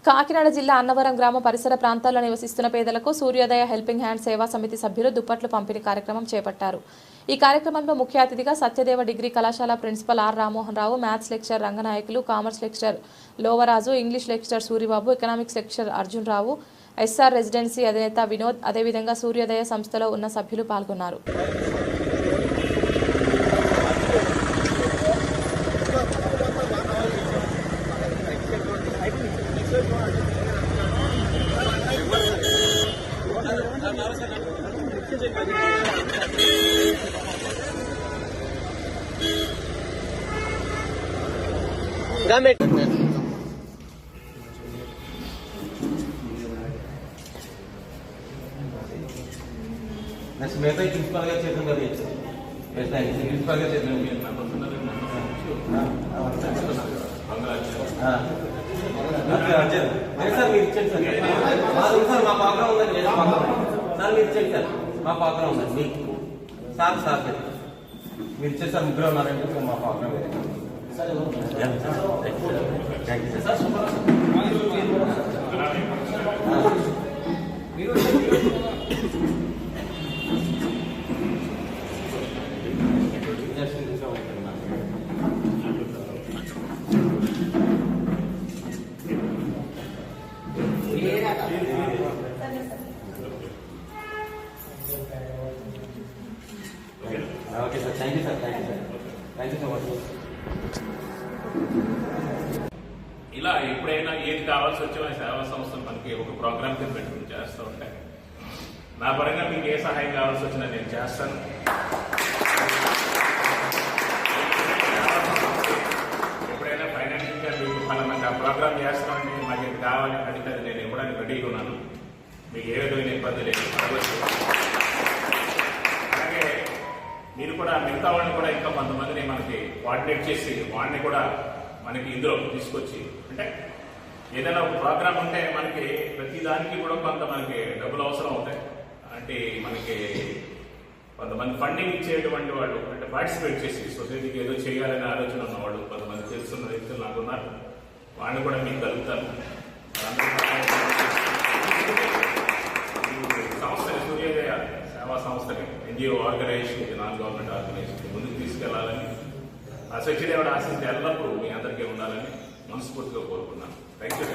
కాకినాడ జిల్లా అన్నవరం గ్రామ పరిసర ప్రాంతాల్లో నివసిస్తున్న పేదలకు సూర్యోదయ హెల్పింగ్ హ్యాండ్ సేవా సమితి సభ్యులు దుప్పట్లు పంపిణీ కార్యక్రమం చేపట్టారు. ఈ కార్యక్రమంలో ముఖ్య అతిథిగా సత్యదేవ డిగ్రీ కళాశాల principal R Rammohan Rao, maths lecturer Ranganayakulu, commerce lecturer Lovaraju, English lecturer Suribabu, economics lecturer Arjun Rao, S R residency అధినేత వినోద్, అదేవిధంగా సూర్యోదయ సంస్థలో ఉన్న సభ్యులు పాల్గొన్నారు. నెక్స్ట్ మిగతా ప్రిన్సిపల్ గా చేద్దాం కదా ప్రిన్సిపల్ గా చేద్దాం సార్ మీరు ఇచ్చేది సార్ మా పాత్ర ఉందండి సార్ మీరు ఇచ్చేది సార్ మా పాత్ర ఉందండి మీకు సార్ సార్ మీరు ఇచ్చేది సార్ ముగ్గురు ఉన్నారంటే మా పాత్ర okay sir thank you sir thank you so much. ఇలా ఎప్పుడైనా ఏది కావాల్సి వచ్చిన సేవా సంస్థలు మనకి ఒక ప్రోగ్రామ్ కింద పెట్టుకుని చేస్తూ ఉంటాయి. నా పరంగా మీకు ఏ సహాయం కావాల్సి వచ్చినా నేను చేస్తాను. ఎప్పుడైనా ఫైనాన్షియల్గా మీకు ఫలానా ప్రోగ్రామ్ చేస్తామంటే మాకు ఇది కావాలి అడిగితే అది నేను ఇవ్వడానికి రెడీగా ఉన్నాను. మీకు ఏ విధమైన ఇబ్బంది లేదు. అలాగే మీరు కూడా మిగతా వాళ్ళని కూడా ఇంకా కొంతమందిని మనకి కోఆర్డినేట్ చేసి వాళ్ళని కూడా మనకి ఇందులో తీసుకొచ్చి, అంటే ఏదైనా ఒక ప్రోగ్రామ్ ఉంటే మనకి ప్రతి దానికి కూడా కొంత మనకి డబ్బులు అవసరం అవుతాయి. అంటే మనకి కొంతమంది ఫండింగ్ ఇచ్చేటువంటి వాళ్ళు, అంటే పార్టిసిపేట్ చేసి సొసైటీకి ఏదో చేయాలనే ఆలోచన ఉన్నవాళ్ళు కొంతమంది తెలుసున్న వ్యక్తులు నాకు ఉన్నారు. వాళ్ళని కూడా మీకు కలుగుతాను. సంస్థని సూర్యోదయ సేవా సంస్థని NGO organisation, non government organisation ముందుకు తీసుకెళ్లాలని, ఆ సత్యదేవుడు ఆశిస్తే ఎల్లప్పుడూ మీ అందరికీ ఉండాలని మనస్ఫూర్తిగా కోరుకున్నాను. Thank you.